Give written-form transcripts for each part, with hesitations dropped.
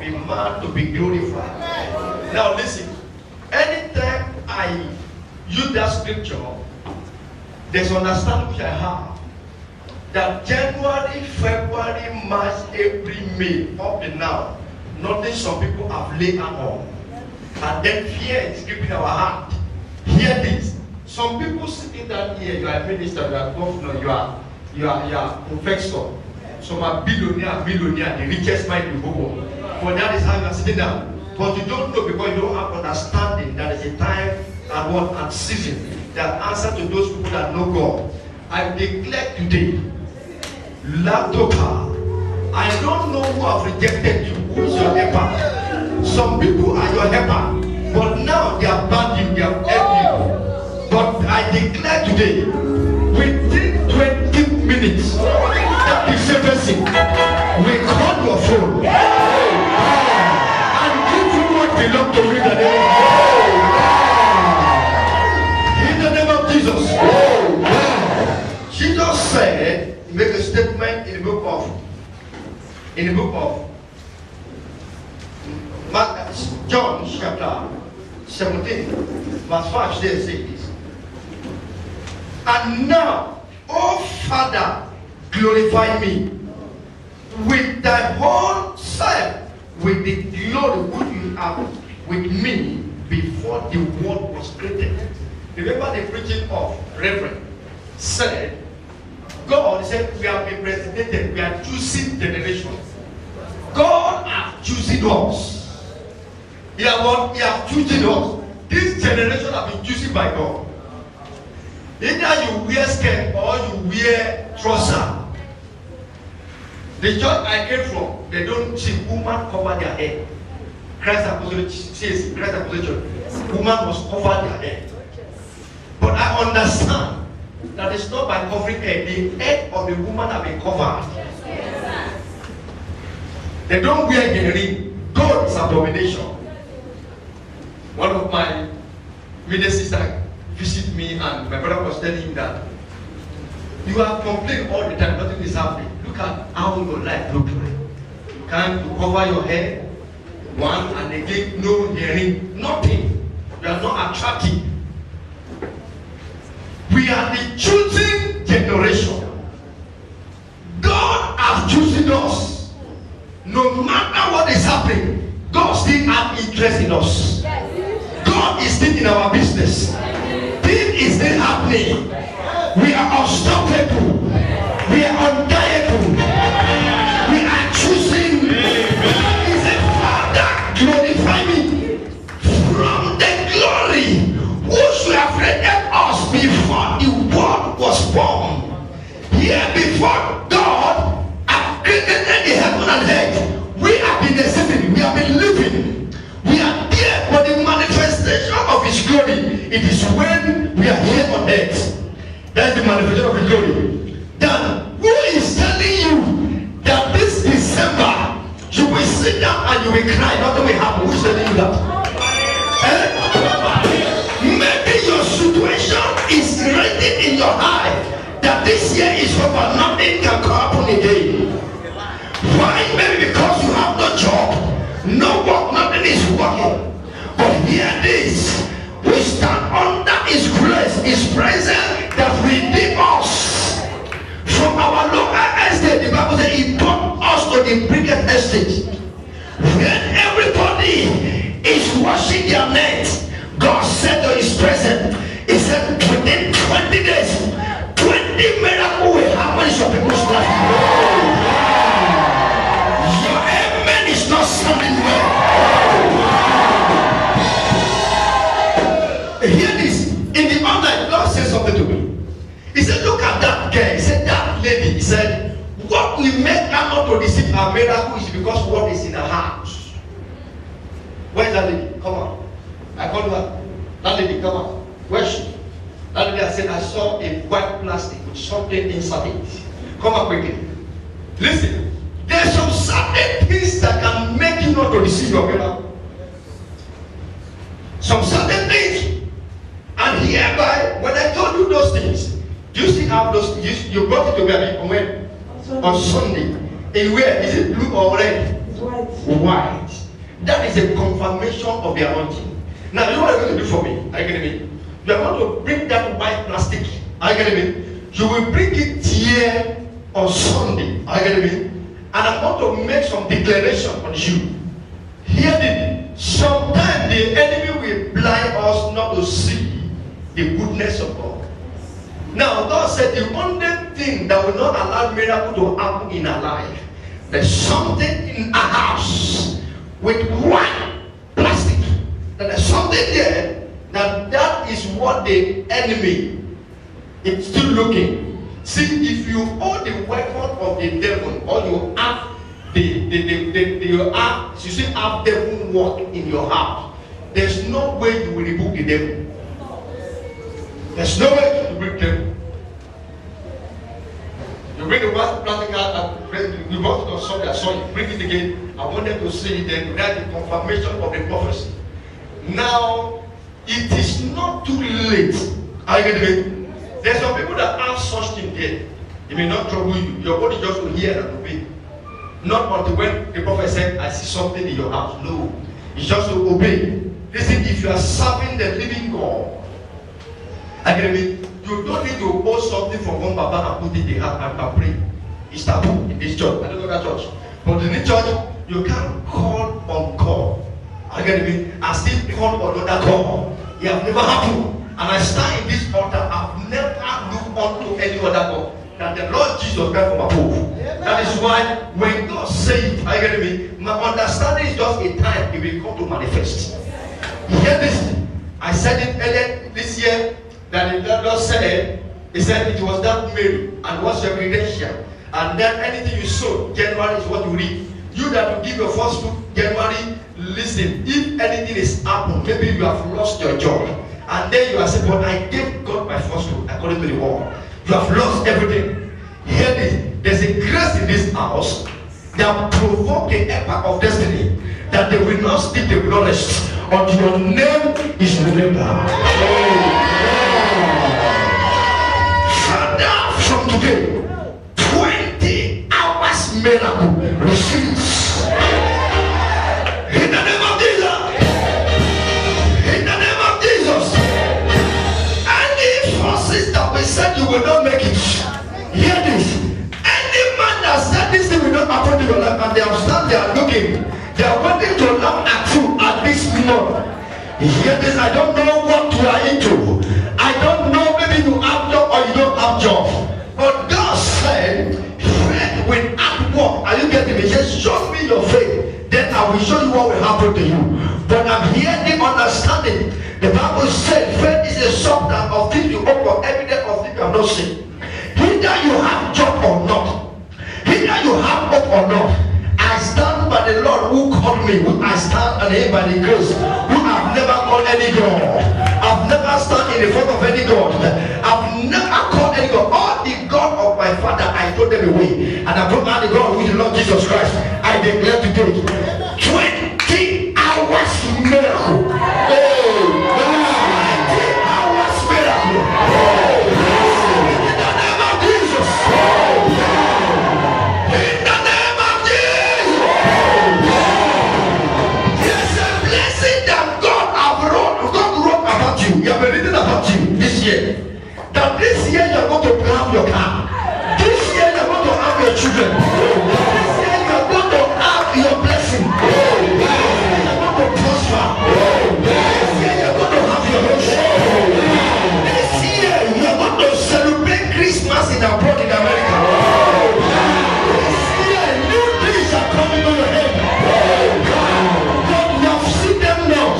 a man to be glorified. Now listen, anytime I use that scripture, there's understanding which I have that January, February, March, April, May, up to now, nothing some people have laid on. And then fear is gripping our heart. Hear this. Some people sitting down here, you are a minister, you are governor, you are professor. Some are millionaire, the richest man in the whole world. But that is how you are sitting down. But you don't know because you don't have understanding that there is a time and what and season that answer to those people that know God. I declare today, Latoka, I don't know who have rejected you, who is your helper. Some people are your helper, but now they have banned you, they have helped you. But I declare today, within 20 minutes, that the same person will call your phone and give you what belongs to you in the name of Jesus. Jesus said, he made a statement in the book of John chapter 17, verse 5 says this. And now, O Father, glorify me with thy whole self, with the glory which you have with me before the world was created. Remember the preaching of Reverend said, God said we have been presented, we are choosing generation. God has chosen us. He has chosen us. This generation have been chosen by God. Either you wear skirt or you wear trouser. The church I came from, they don't see women cover their head. Christ Apostolic says, Christ Apostolic Church, women must cover their head. But I understand that it's not by covering head. The head of the woman have been covered. They don't wear the ring. God is abomination. One of my ministers visited me and my brother was telling him that you are complaining all the time, nothing is happening. Look at how your life looks like. You can't cover your hair, one, and again, no hearing, nothing. You are not attractive. We are the choosing generation. God has chosen us. No matter what is happening, God still has interest in us. God is still in our business. Things is still happening. We are unstoppable. We are undeniable. We are choosing. He said, Father, glorify me from the glory which you have created us before the world was formed. Here before God have created the heaven and earth, we have been existing, we have been living. We are there for the manifestation of His glory. It is when we are here on earth. That's the manifestation of His glory. Then who is telling you that this December you will sit down and you will cry, nothing will happen? Who is telling you that? Maybe your situation is written in your heart that this year is over, nothing can happen again. Why? Maybe because you have no job, no work, nothing is working. But hear this, we stand under His grace, His presence that redeems us from our local estate. The Bible says He brought us to the biggest estate. When everybody is washing their nets, God said to His presence, He said within 20 days, 20 miracles will happen in your people's life. Your amen is not sounding well. Hear this. In the online, God said something to me. He said, look at that girl. He said, that lady. He said, what will make her not to receive her miracle is because what is in her house. Where is that lady? Come on. I called her. That lady, come on. Where is she? That lady, I said, I saw a white plastic with something inside it. Come on quickly. Listen. There's some certain things that can make you not to receive your miracle. Some certain things. And hereby, when I told you those things, do you still have those things? You brought it to me on Sunday. In where? Is it blue or red? It's white. White. That is a confirmation of the anointing. Now, you know what you're going to do for me? Are you getting me? You are going to bring that white plastic. Are you getting me? You will bring it here on Sunday. Are you getting me? And I'm going to make some declaration on you. Hear me. Sometimes the enemy will blind us not to see the goodness of God. Now, God said the only thing that will not allow miracle to happen in our life, there's something in our house with white plastic. And there's something there that is what the enemy is still looking. See, if you hold the weapon of the devil, or you have you still have devil work in your heart, there's no way you will rebuke the devil. There's no way to rebuke them. You bring the white plastic out and you want to consult that, so you bring it again. I want them to see it, then write the confirmation of the prophecy. Now, it is not too late. Are you getting me? There's some people that have such thing there. It may not trouble you. Your body just will hear and obey. Not until when the prophet said, I see something in your house. No. It's just to obey. Listen, if you are serving the living God, I get me, you don't need to hold something from one Baba and put it in the heart and pray. It's taboo in this church. I don't know that church. But in this church, you can't call on God. I get me, and still call on another God. It has never happened. And I stand in this altar, I've never looked unto any other God than the Lord Jesus Christ from above. That is why when God says it, I get me, my understanding is just a time it will come to manifest. You hear this? I said it earlier this year that the Lord said, He said it was that Mary and what's your credential. And then anything you sow, January is what you reap. You that will give your first fruit, January, listen, if anything is happened, maybe you have lost your job. And then you are saying, but I gave God my first fruit according to the word. You have lost everything. Hear this. There's a grace in this house that provoke the epoch of destiny, that they will not sleep, they will not rest until your name is remembered. Father, from today, 20 hours miracle receives. In the name of Jesus. In the name of Jesus. Any forces that we said you will not make it, hear this. Any man that said this thing will not happen to your life, and they have stand there looking, they are waiting to laugh at you at this moment. Hear this. I don't know what you are into. I don't know, maybe you have job or you don't have job. But God said, faith without work. Are you getting me? Just show me your faith. Then I will show you what will happen to you. But I'm hearing understanding. The Bible said faith is a substance of things you hope for, evidence of things you have not seen. Either you have job or not, either you have hope or not, I stand by the Lord who called me. I stand on him by the grace, who have never called any God. I've never stand in the front of any God. I've never called any God. All the God of my father, I throw them away, and I brought out the God with the Lord Jesus Christ. I declare today 20 hours miracle. 20 hours miracle. In the name of Jesus. In the name of Jesus. There's a blessing that God wrote about you. You have been reading about you this year. That this year you are going to have your car. This year you are going to have your children. This year you are going to have your blessing. You are going to prosper. This year you are going to have your house. This year you are going to celebrate Christmas in abroad in America. This year new things are coming on your head. God, you have seen them now.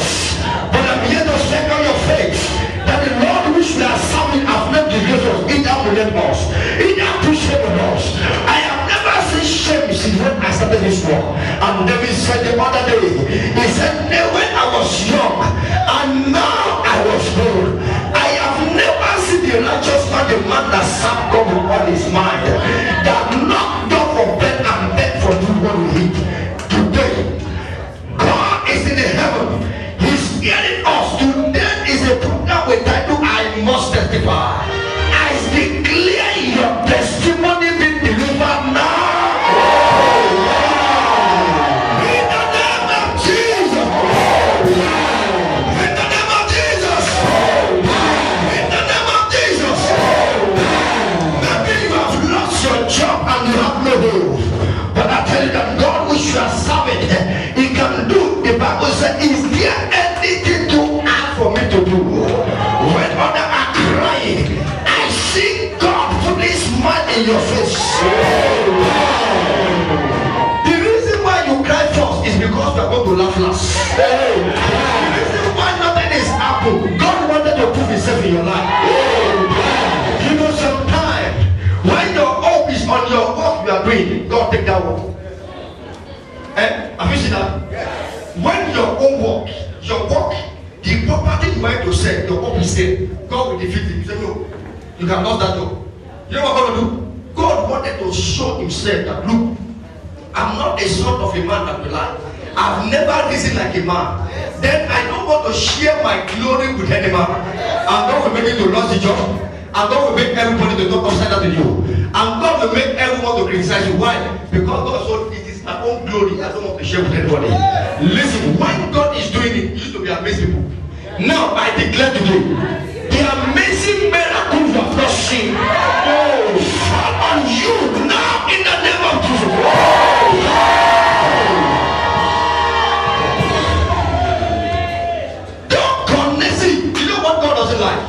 But I'm here to second your faith that the Lord which we are serving have not disgraced us, either with us, either to shame us. I have never seen shame since when I started this work. And David said the other day, he said, when I was young and now I was old, I have never seen the righteous man, the man that served God with all his mind, that knocked door for bed and bed for you what we eat. Today, God is in the heaven. He's hearing us. Today is a program with title I Must Testify. I declare your testimony being delivered now. In the name of Jesus. in your face. The reason why you cry first is because you are going to laugh last. The reason why nothing is happening, God wanted to prove himself in your life. You know, sometimes when your hope is on your work you are doing, God take that work. Have you seen that? When your own work, the property you want to sell, your hope is there, God will defeat it. You say, no, you can lose that job. You know what God will do? God wanted to show himself that, look, I'm not a son of a man that will lie. I've never risen like a man. Then I don't want to share my glory with any man. And God will make you to lose the job. And God will make everybody to talk upside down to you. And God will make everyone to criticize you. Why? Because God said it is my own glory. I don't want to share with anybody. Listen, when God is doing it, you need to be amazed people. Now I declare today, the amazing miracles you have not seen fall on you now in the name of Jesus. Don't connect it. You know what God doesn't like?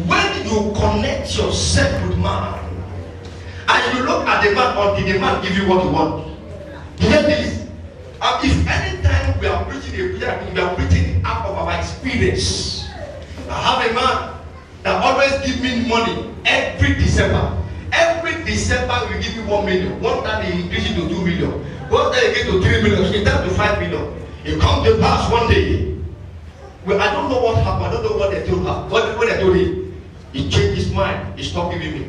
When you connect yourself with man and you look at the man until the man give you what you want. Hear this. If anytime we are preaching a prayer, we are preaching out of our experience. I have a man that always give me money every December. Every December we give you 1 million. One time he increase it to 2 million. One time he get to 3 million. He turn to 5 million. He come to pass one day. Well, I don't know what happened. I don't know what they told her. What they told him, he changed his mind. He stopped giving me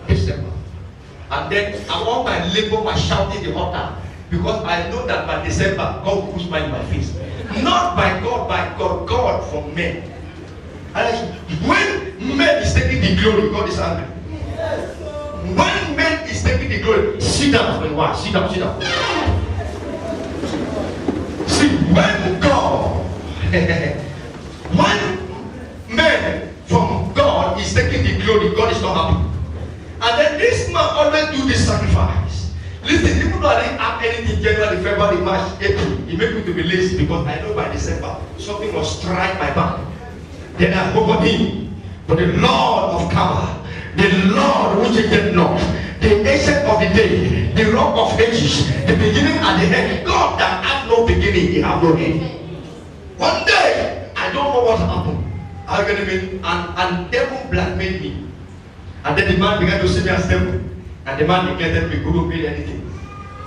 December. And then I want my labor, my shouting the altar. Because I know that by December, God will put smile in my face. Not by God, God from men. And when men is taking the glory, God is angry. When men is taking the glory, sit down. Sit down. See, when God, when men from God is taking the glory, God is not happy. And then this man always do this sacrifice. Listen, even though I didn't have anything January, February, March, April, it made me to be lazy because I know by December something will strike my back. Then I hope on him. But the Lord of power, the Lord which is not, the ancient of the day, the rock of ages, the beginning and the end, God that has no beginning, he has no end. One day, I don't know what happened. I got him and devil blackmailed me. And then the man began to see me as devil. And the man declared that we couldn't pay anything.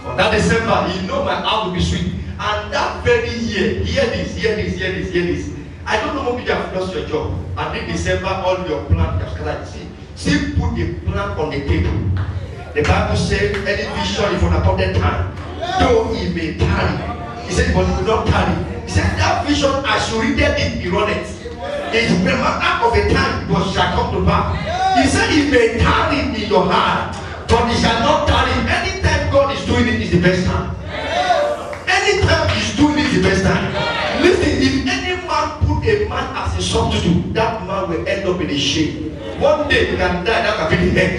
On that December, he know my heart will be sweet. And that very year, hear this. I don't know if you have lost your job. And in December, all your plans have scattered. See, put the plan on the table. The Bible says, any vision is for an appointed time. Though he may tarry. He said, but he will not tarry. He said, that vision, as you read it, he run it. It's a matter of a time, but shall come to pass. He said, he may tarry in your heart. But he shall not tarry. Anytime God is doing it is the best time. Anytime he's doing it is the best time. Listen, if any man put a man as a substitute, that man will end up in a shame. One day he can die, that can be the end.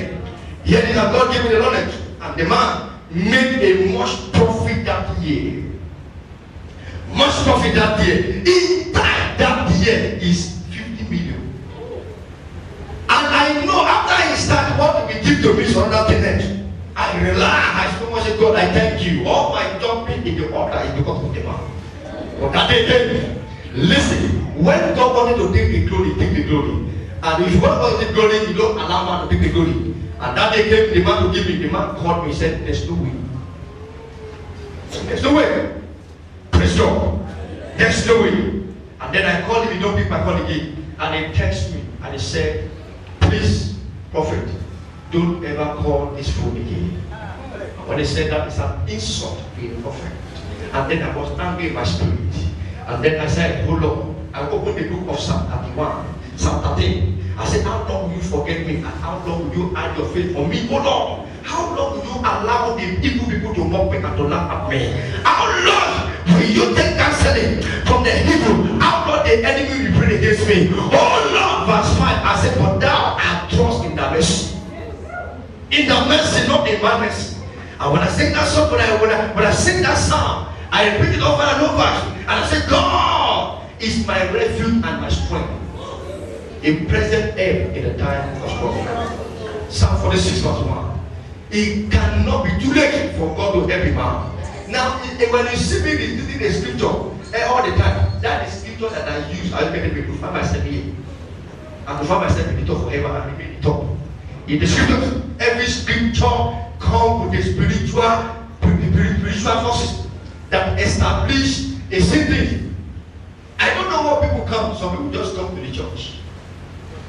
Yet that God gave me the knowledge. And the man made a much profit that year. Much profit that year. His time that year is 50 million. And I know after he started what we give to me is another thing. I realize so much of God, I thank you. All my jumping in the altar is because of the man. But that day, listen, when God wanted to take the glory, take the glory. And if you want to take the glory, you don't allow man to take the glory. And that day came the man to give me. The man called me and said, there's no way. There's no way. Praise God. There's no way. And then I called him, he don't pick my call again. And he texted me and he said, please, prophet, don't ever call this phone again. When he said that, it's an insult to a prophet. And then I was angry in my spirit. And then I said, hold on. I opened the book of Psalm 31, Psalm 13. I said, how long will you forget me? And how long will you hide your faith from me? Hold on. How long will you allow the evil people to mock me and to laugh at me? How long will you take counseling from the evil? How long the enemy will pray against me? Oh Lord, verse 5. I said, but thou art trust in the mercy. In the mercy, not in my mercy. And when I sing that song, when I sing that song, I repeat it over and over. And I say, God is my refuge and my strength. In present help in the time of trouble. Psalm 46 verse 1. it cannot be too late for God to help him out. Now, when you see me reading the scripture all the time, that is scripture that I use. I get to find myself here. And to find myself in the top forever and remain in the top. In the scripture, every scripture comes with the spiritual forces that establish a certain. I don't know what people come. Some people just come to the church.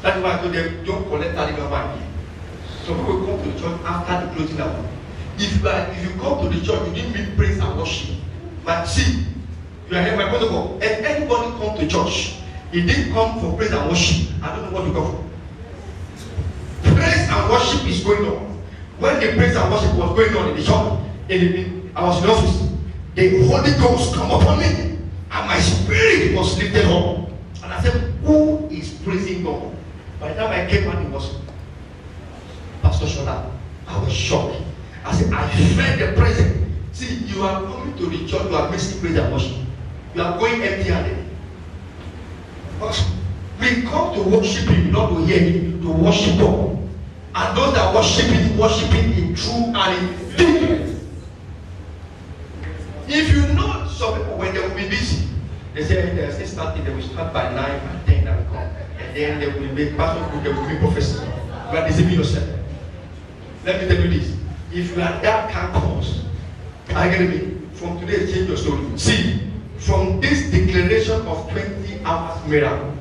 That's why I told them don't collect that money. Some people come to the church after the closing hour. If you come to the church, you didn't mean praise and worship. But see, you are here, my protocol. If anybody come to church, he didn't come for praise and worship. I don't know what you come for. Praise and worship is going on. When the praise and worship was going on in the church, I was in the office. The Holy Ghost come upon me, and my spirit was lifted up. And I said, who is praising God? By the time I came out, it was Pastor Shola. I was shocked. I said, I felt the presence. See, you are coming to the church, you are missing praise and worship. You are going empty-handed. We come to worship Him, not to hear Him, to worship God. And those that worship Him in truth and in deed. If you know some people, when they will be busy, they say they still starting, they will start by 9 and 10 that will come. And then they will make pastor, they will be prophecy. You are deceiving yourself. Let me tell you this. If you are that kind of cause, I get it. From today, change your story. See, from this declaration of 20 hours miracle,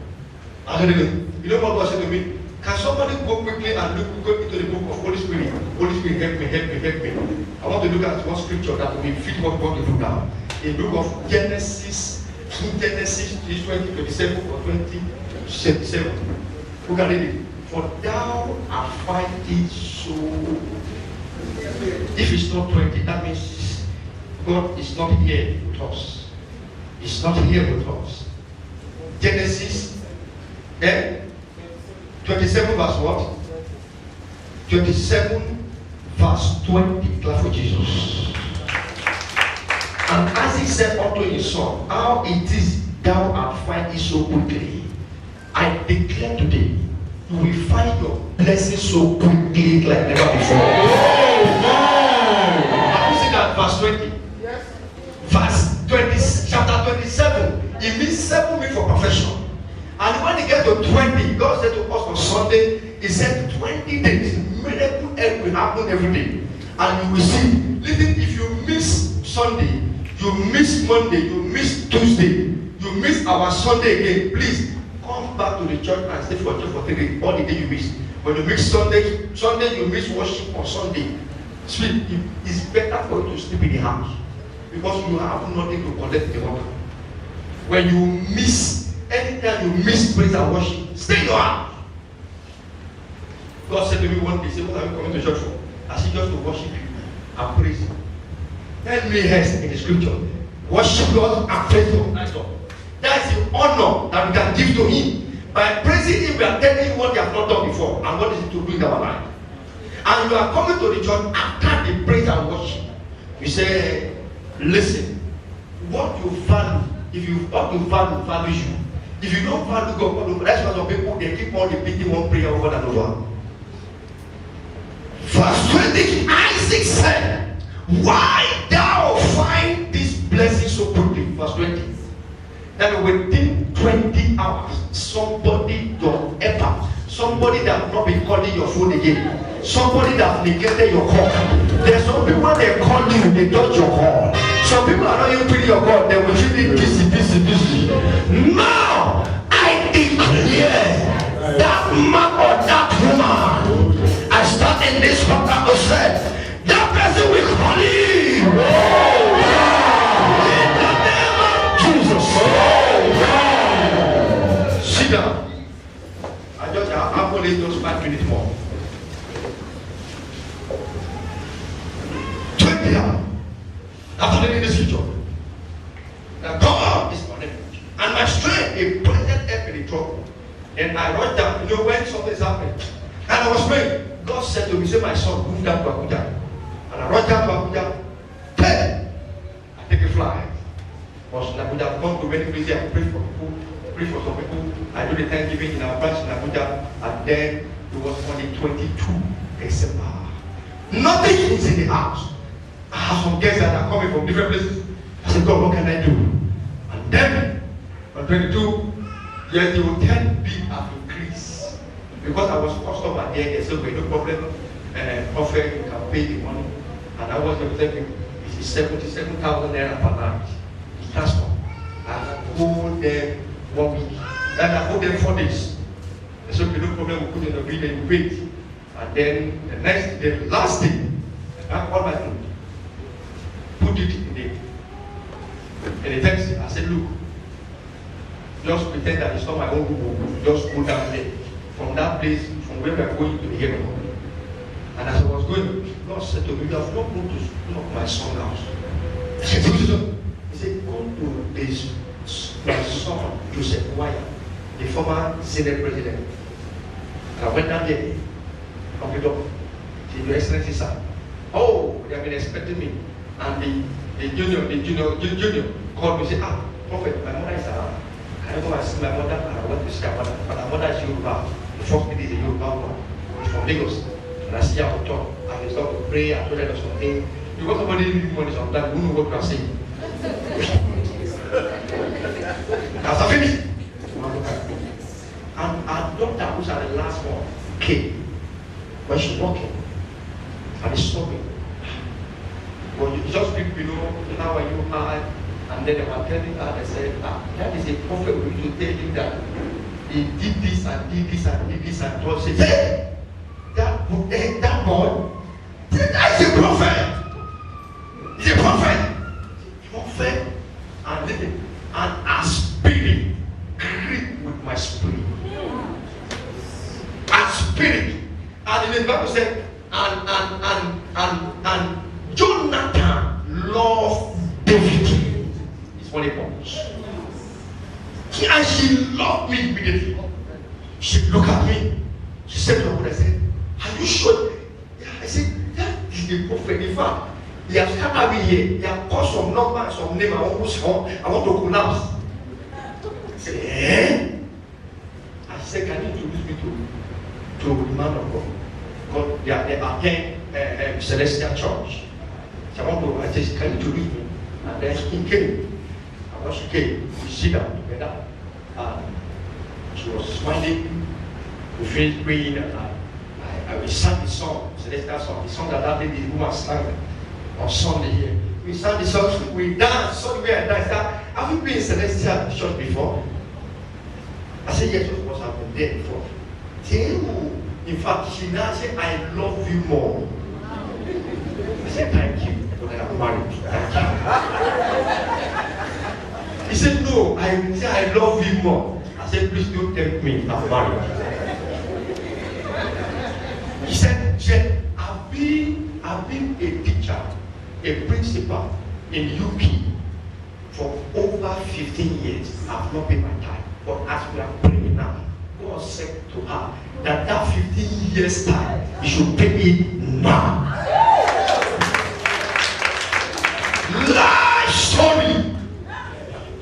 I get it. You know what God said to me? Can somebody go quickly and go into the book of Holy Spirit? Holy Spirit, help me, help me, help me. I want to look at one scripture that will fit what God will do now. In the book of Genesis 20:27 or 20:77. Look at it. For thou art fighting so. If it's not 20, that means God is not here with us. He's not here with us. Genesis 27 verse what? 27 verse 20. Clap for Jesus. And as he said unto his son, how it is thou art fighting so quickly. I declare today, you will find your blessing so quickly like never before. Have you seen that verse 20? Yes. Verse 20, chapter 27. It means 7 weeks for perfection. And when you get to 20, God said to us on Sunday, He said 20 days, miracle will happen every day. And you will see, listen, if you miss Sunday, you miss Monday, you miss Tuesday, you miss our Sunday again, please come back to the church and stay for church for 3 days, all the day you miss. When you miss Sunday you miss worship on Sunday. Sleep. It's better for you to sleep in the house because you have nothing to collect the water. When you miss, anytime you miss praise and worship, stay in your house. God said to me one day, say, what are you coming to church for? I said, just to worship you and praise Him. Tell me else in the scripture. Worship God and praise God. That's all. That's the honor that we can give to Him. By praising Him, we are telling Him what He has not done before and what is it to do in our life. And you are coming to the church after the praise and worship. You say, listen, what you value, if you what you value, values you. If you don't value God, that's why some people they keep on repeating one prayer over and over. Verse 20, Isaac said, why thou find this blessing so quickly? Verse 20. That within 20 hours, somebody that will not be calling your phone again, somebody that neglected your call. There's some people when they call you, they dodge your call. Some people are not even putting your call, they will feel it busy. Now, I declare that man or that woman, I start in this program to say, that person will call you. In the name of Jesus. Sit down. I'm only those 5 minutes more. 20 hours. After reading this scripture, now God is my refuge and my strength, a present help in the trouble. And I wrote down, you know, when something is happening, and I was praying. God said to me, say, my son, move down to Abuja. And I wrote down to Abuja. Hey, I take a fly. Because in Abuja, I've gone to many places, I pray for people, pray for some people. I do the Thanksgiving in our branch in Abuja, and then it was on the 22 December. Nothing is in the house. I have some guests that are coming from different places. I said, God, what can I do? And then, on 22, yes, the hotel bill have increased. Because I was customer there, they said, no problem. Prophet, you can pay the money. And I was going to tell you, it is 77,000 naira per night. The transport. I hold them 1 week. And I hold them 4 days. They said, okay, no problem, we'll put in a bill and you pay it. And then the last day, I called my friend, put it in the text. I said, look, just pretend that it's not my own room. Just go down there. From that place, from where we are going to the heaven. And as I was going, Lord said to me, you have not gone to knock my son's house. I said, he said, go to this my son, Joseph Wire, the former Senate president. And I went down there, knocked the door. He said, Your Excellency, sir. Oh, they have been expecting me. And the junior called me and said, Prophet, my mother is around. Can I go and see my mother? And I went to see my mother. But my mother is Yoruba. The first lady is a Yoruba woman. She's from Lagos. And I see her on top. I start to pray. I told her something. Because somebody needs money sometimes, we don't know what we are saying. As I finished, and our daughter, who's at the last one, came. When she walked in, and he saw me. Well, you just people, how are you high? And then they were telling her, they said, that is a prophet who will tell you that he did this and did this and did this, and God said, hey, that boy, that's a prophet. He's a prophet. Prophet and living. And our spirit agreed with my spirit. Our spirit. And in the Bible said, and Jonathan loved David. It's what he wants. And she loved me immediately. She looked at me. She said to me, I said, are you sure? Yeah, I said, that is the prophet. In fact, he has come me here. He has called some number, some name. I want to pronounce. I said, eh? I said, can you introduce me to the man of God? God, they attend Celestial Church. So I said, can you introduce me? And then he came. And when she came, we sit down together. And she was smiling. We finished praying, and we sang the song, Celestial song, the song that day the woman sang on Sunday here. We sang the song, we danced, so we danced. Have you been in Celestial Church before? I said, yes, of course, I've been there before. In fact, she now said, I love you more. I said, thank you, but I'm married. Thank you. He said, no, I love you more. I said, please don't tempt me, I'm married. He said, I've been a teacher, a principal in UK for over 15 years. I've not paid my time. But as we are praying now, God said to her that 15 years time, you should pay it now. Life story.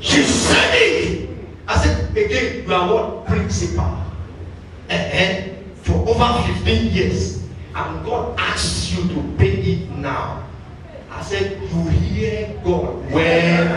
She said it. I said, again, you are what? Principal. For over 15 years. And God asks you to pay it now. I said, you hear God well.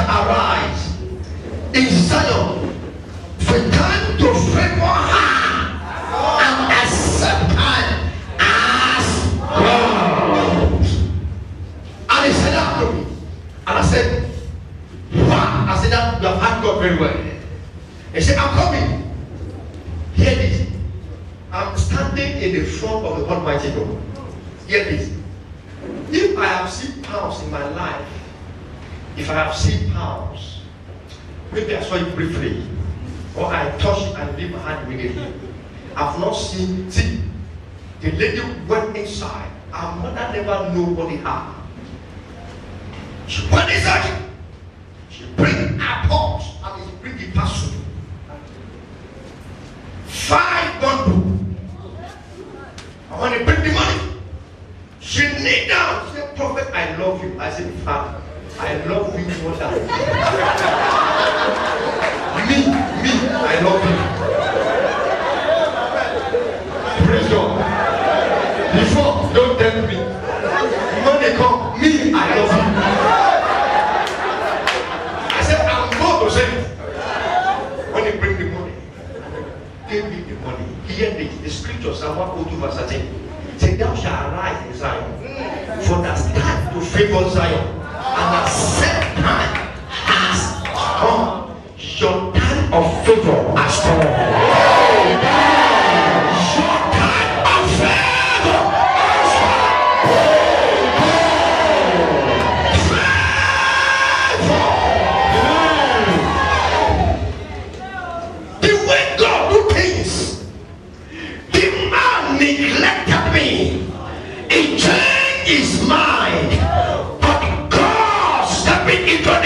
Arise in Zion for time to favor her and accept her as God. And he said that to me. And I said, wow. I said that you have had God very well. He said, I'm coming. Hear this. I'm standing in the front of the Almighty God. Hear this. If I have seen pounds in my life, if I have seen pounds, Maybe I saw it briefly, or I touched it and leave my hand immediately. I've not seen. See, the lady went inside. Our mother never knew what he had. She went inside. She bring her pot and he bring the parcel. 5 bundles. And when he bring the money, she kneel down. She said, Prophet, I love you. I said, Father, I love you more than me, I love you. Praise God. Before, don't tell me. When they come, me, I love you. I said, I'm going to say it. When they bring the money, give me the money. Hear the scripture, Psalm 102 verse 13. Say, thou shalt arise in Zion, for the time to favor Zion, and the set time has come. Your time of favor has come.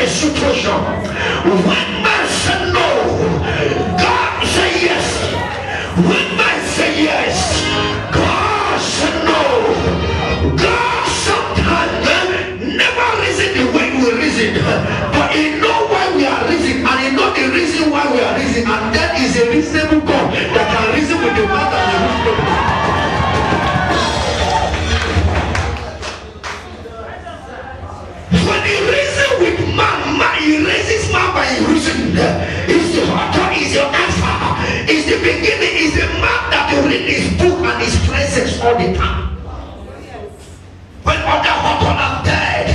Situation. When man said no, God said yes. When man said yes, God said no. God sometimes never reason the way we reason, but He know why we are reasoning, and He know the reason why we are reasoning, and that is a reasonable God that can reason with the man that is reasonable. He raises man by reason. He's the author, he's your alpha, he's the beginning, he's the man that you read his book and his presence all the time. When other author are dead,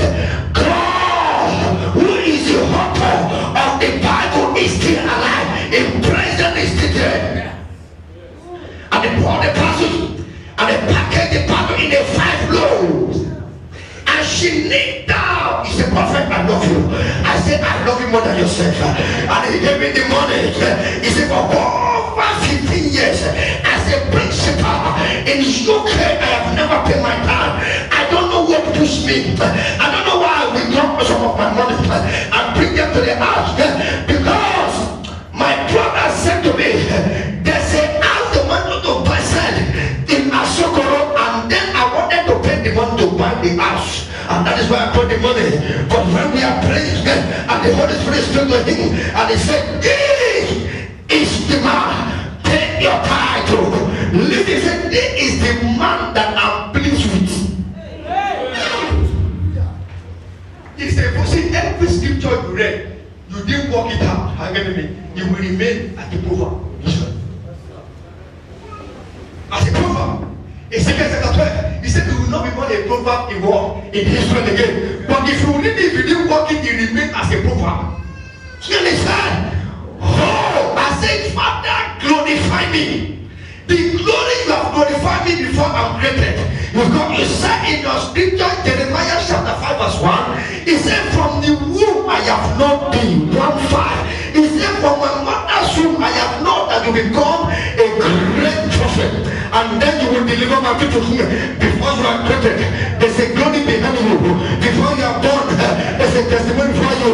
God, who is the author of the Bible, is still alive. In present is still dead. And they pour the parcel and they package the parcel in the 5 loaves. And she knelt down. He said, Prophet, I love you. I said, I love you more than yourself. And he gave me the money. He said, for over 15 years, as a principal in UK, I have never paid my time. I don't know what pushed me. I don't know why I withdraw some of my money and bring them to the house. Because my brother said to me, they say, ask the money to buy sand in Asokoro, and then I wanted to pay the money to buy the house. And that is why I put the money. But when we are praying, and the Holy Spirit spoke to him, and he said, "He is the man. Take your title." Listen, said, "He is the man that I'm pleased with." He said, "You see, every scripture you read, you didn't work it out. You will remain at the proverb. As a proverb. Ezekiel chapter 12, he said, "You will not be more a proverb in war in history again." But if you didn't work it, you remain as a proverb. You understand? Oh, I said, Father, glorify me. The glory you have glorified me before I'm created. Because you said in your scripture, Jeremiah chapter 5 verse 1, he said, "From the womb I have not been." 1:5. He said, "From my mother's womb I have known that you become a great prophet. And then you will deliver my people here." Before you are created, there's a glory behind you. Before you are born, there's a testimony for you.